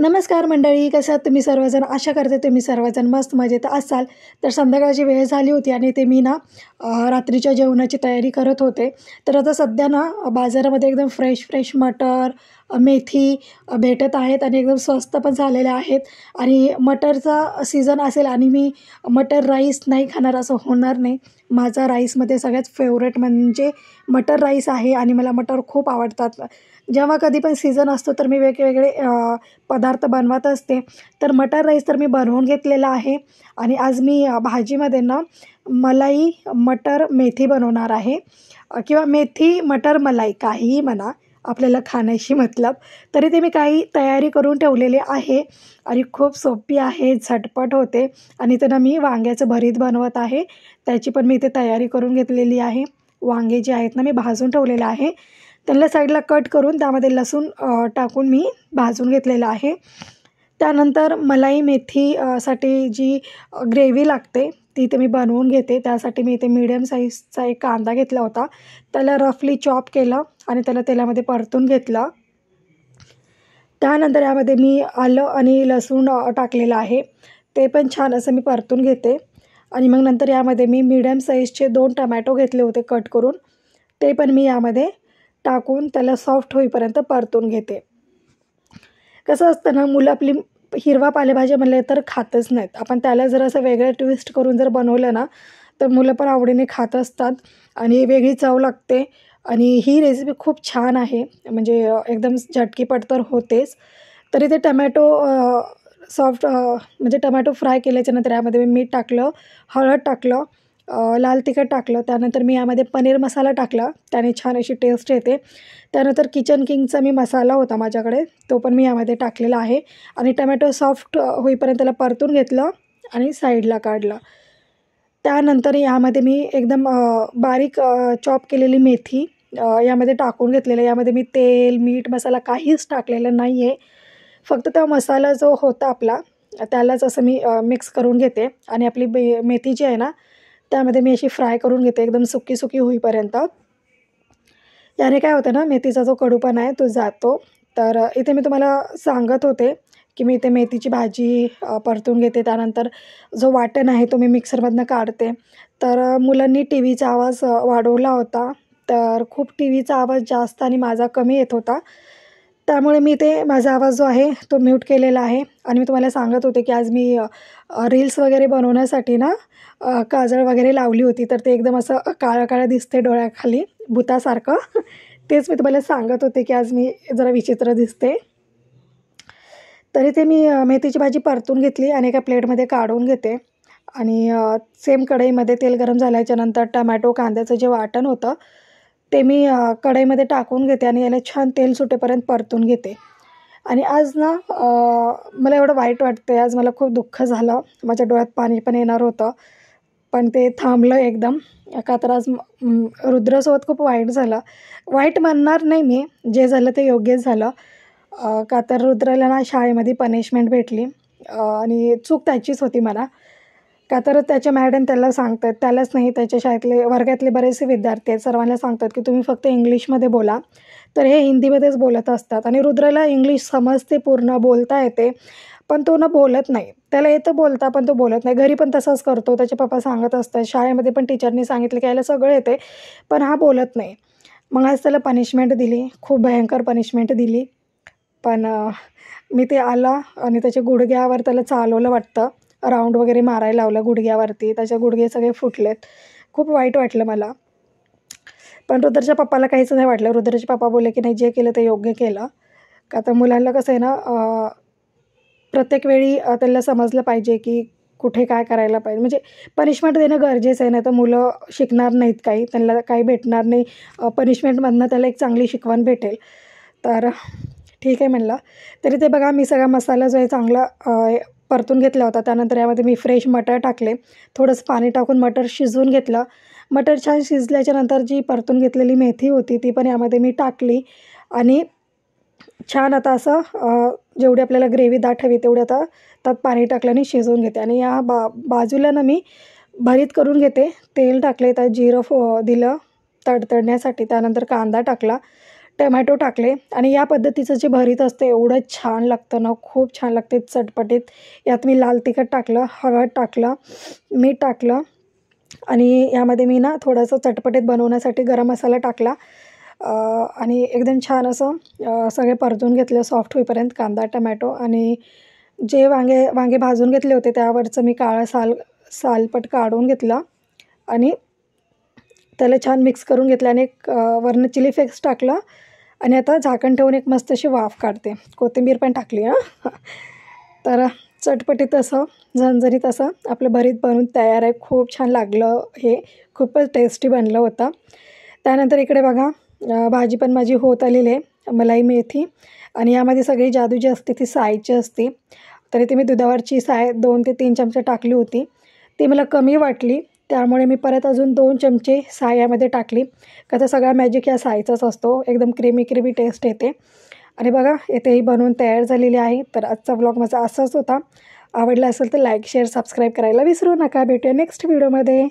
नमस्कार मंडळी, कसं आहात तुम्ही सर्वजण? आशा करते तुम्ही सर्वजण मस्त मजेत असाल. तर संध्याकाळची वेळ झाली होती आणि ते मी ना रात्रीच्या जेवणाची तयारी करत होते. तर आता सध्या ना बाजारामध्ये एकदम फ्रेश फ्रेश मटर, मेथी भेटत आहेत आणि एकदम स्वस्त पण झालेले आहेत. आणि मटरचा सीझन असेल आणि मी मटर राईस नाही खाणार असं होणार नाही. माझा राईसमध्ये सगळ्यात फेवरेट म्हणजे मटर राईस आहे आणि मला मटर खूप आवडतात. जेव्हा कधी पण सीझन असतो तर मी वेगवेगळे पदार्थ बनवत असते. तर मटर राईस तर मी बनवून घेतलेला आहे आणि आज मी भाजीमध्ये ना मलाई मटर मेथी बनवणार आहे, किंवा मेथी मटर मलाई काहीही म्हणा, आपल्याला खाण्याशी मतलब. तरी ते मी काही तयारी करून ठेवलेली आहे आणि खूप सोपी आहे, झटपट होते. आणि त्यांना मी वांग्याचं भरीत बनवत आहे, त्याची पण मी इथे तयारी करून घेतलेली आहे. वांगे जे आहेत ना मी भाजून ठेवलेलं आहे, त्यांना साईडला कट करून त्यामध्ये लसूण टाकून मी भाजून घेतलेलं आहे. त्यानंतर मलाई मेथी साठी जी ग्रेव्ही लागते ती मी बनवून घेते. त्यासाठी मी इथे मीडियम साईजचा एक कांदा घेतला होता, त्याला रफली चॉप केलं आणि त्याला तेलामध्ये परतून घेतलं. त्यानंतर यामध्ये मी आलं आणि लसूण टाकलेलं आहे, ते पण छान असं मी परतून घेते. आणि मग नंतर यामध्ये मी मीडियम साईजचे 2 टमॅटो घेतले होते कट करून, ते पण मी यामध्ये टाकून त्याला सॉफ्ट होईपर्यंत परतून घेते. कसं असतं ना, मुलं आपली हिरवा पालेभाज्या म्हणले तर खातच नाहीत. आपण त्याला जर असं वेगळं ट्विस्ट करून जर बनवलं ना तर मुलं पण आवडीने खात असतात आणि वेगळी चव लागते. आणि ही रेसिपी खूप छान आहे, म्हणजे एकदम झटकीपट तर होतेच. तरी ते टमॅटो सॉफ्ट म्हणजे टमॅटो फ्राय केल्याच्यानंतर यामध्ये मी मीठ टाकलं, हळद टाकलं, लाल तिखट टाकलं. त्यानंतर मी यामध्ये पनीर मसाला टाकला, त्याने छान अशी टेस्ट येते. त्यानंतर किचन किंगचा मी मसाला होता माझ्याकडे, तो पण मी यामध्ये टाकलेला आहे. आणि टमॅटो सॉफ्ट होईपर्यंत त्याला परतून घेतलं आणि साईडला काढलं. त्यानंतर यामध्ये मी एकदम बारीक चॉप केलेली मेथी यामध्ये टाकून घेतलेलं. यामध्ये मी तेल, मीठ, मसाला काहीच टाकलेलं नाही आहे. फक्त तो मसाला जो होता आपला त्यालाच असं मी मिक्स करून घेते. आणि आपली मेथी जी आहे ना त्यामध्ये मी अशी फ्राय करून घेते एकदम सुकी सुकी होईपर्यंत. याने काय होतं ना, मेथीचा जो कडूपणा आहे तो जातो. तर इथे मी तुम्हाला सांगत होते की मी इथे मेथीची भाजी परतून घेते. त्यानंतर जो वाटण आहे तो मी मिक्सरमधनं काढते. तर मुलांनी टी व्हीचा आवाज वाढवला होता, तर खूप टी व्हीचा आवाज जास्त आणि माझा कमी येत होता. त्यामुळे मी ते माझा आवाज जो आहे तो म्यूट केलेला आहे. आणि मी तुम्हाला सांगत होते की आज मी रील्स वगैरे बनवण्यासाठी ना काजळ वगैरे लावली होती, तर ते एकदम असं काळं काळं दिसते डोळ्याखाली भुतासारखं. तेच मी तुम्हाला सांगत होते की आज मी जरा विचित्र दिसते. तरी ते मी मेथीची भाजी परतून घेतली आणि एका प्लेटमध्ये काढून घेते. आणि सेम कढईमध्ये तेल गरम झाल्याच्यानंतर टमॅटो कांद्याचं जे वाटण होतं ते मी कढईमध्ये टाकून घेते आणि याला छान तेल सुटेपर्यंत परतून घेते. आणि आज ना मला एवढं वाईट वाटतं आहे, आज मला खूप दुःख झालं, माझ्या डोळ्यात पाणी पण येणार होतं, पण ते थांबलं एकदम. का तर आज रुद्रसोबत खूप वाईट झालं. वाईट म्हणणार नाही मी, जे झालं ते योग्यच झालं. का तर रुद्राला ना शाळेमध्ये पनिशमेंट भेटली आणि चूक त्याचीच होती म्हणा. का तर त्याच्या मॅडम त्याला सांगतात, त्यालाच नाही त्याच्या शाळेतले वर्गातले बरेचसे विद्यार्थी आहेत, सर्वांना सांगतात की तुम्ही फक्त इंग्लिशमध्ये बोला. तर हे हिंदीमध्येच बोलत असतात आणि रुद्राला इंग्लिश समजते, पूर्ण बोलता येते, पण तो ना बोलत नाही. त्याला येतं बोलता पण तो बोलत नाही. घरी पण तसंच करतो, त्याचे पप्पा सांगत असतात, शाळेमध्ये पण टीचरनी सांगितलं की याला सगळं येते पण हा बोलत नाही. मग आज त्याला पनिशमेंट दिली, खूप भयंकर पनिशमेंट दिली. पण मी ते आला आणि त्याच्या गुडघ्यावर त्याला चालवलं वाटतं, राऊंड वगैरे मारायला लावलं गुडघ्यावरती, त्याचे गुडघे सगळे फुटलेत. खूप वाईट वाटलं मला. पण रुद्रच्या पप्पाला काहीच नाही वाटलं. रुद्रचे पप्पा बोलले की नाही, जे केलं ते योग्य केलं. का तर मुलांना कसं आहे ना, प्रत्येक वेळी त्यांना समजलं पाहिजे की कुठे काय करायला पाहिजे. म्हणजे पनिशमेंट देणं गरजेचं आहे, नाही तर मुलं शिकणार नाहीत काही, त्यांना काही भेटणार नाही. पनिशमेंटमधनं त्याला एक चांगली शिकवण भेटेल. तर ठीक आहे म्हणलं. तरी ते बघा, मी सगळा मसाला जो आहे चांगला परतून घेतला होता. त्यानंतर यामध्ये मी फ्रेश मटर टाकले, थोडंसं पाणी टाकून मटर शिजवून घेतलं. मटर छान शिजल्याच्यानंतर जी परतून घेतलेली मेथी होती ती पण यामध्ये मी टाकली आणि छान आता असं जेवढी आपल्याला ग्रेव्ही दाट हवी तेवढी आता त्यात पाणी टाकलं आणि शिजवून घेते. आणि या बाजूला ना मी भरीत करून घेते. तेल टाकले, त्यात जिरं दिलं तडतडण्यासाठी. त्यानंतर कांदा टाकला, टमॅटो टाकले आणि या पद्धतीचं जे भरीत असतं एवढं छान लागतं ना, खूप छान लागते चटपटीत. यात मी लाल तिखट टाकलं, हळद टाकलं, मीठ टाकलं आणि यामध्ये मी ना थोडंसं चटपटीत बनवण्यासाठी गरम मसाला टाकला आणि एकदम छान असं सगळे परतून घेतले सॉफ्ट होईपर्यंत कांदा, टमॅटो आणि जे वांगे भाजून घेतले होते त्यावरचं मी काळं सालपट काढून घेतलं आणि त्याला छान मिक्स करून घेतलं आणि एक वरनं चिली फ्लेक्स टाकलं आणि आता झाकण ठेवून एक मस्त अशी वाफ काढते. कोथिंबीर पण टाकली हां. तर चटपटीत असं झणझणीत असं आपलं भरीत बनवून तयार आहे. खूप छान लागलं हे, खूपच टेस्टी बनलं होतं. त्यानंतर इकडे बघा भाजी पण माझी होत आलेली आहे, मलाई मेथी आणि यामध्ये सगळी जादू जी असते ती सायची असते. तरी ती मी दुधावरची साय 2 ते 3 चमचे टाकली होती. ती मला कमी वाटली त्यामुळे मी परत अजून 2 चमचे साय यामध्ये टाकली. का तर सगळा मॅजिक या सायचाच असतो, एकदम क्रीमी टेस्ट येते. आणि बघा इथे ही बनवून तयार झालेली आहे. तर आजचा व्लॉग माझा असाच होता. आवडला असेल तर लाईक, शेअर, सबस्क्राईब करायला विसरू नका. भेटूया नेक्स्ट व्हिडिओमध्ये.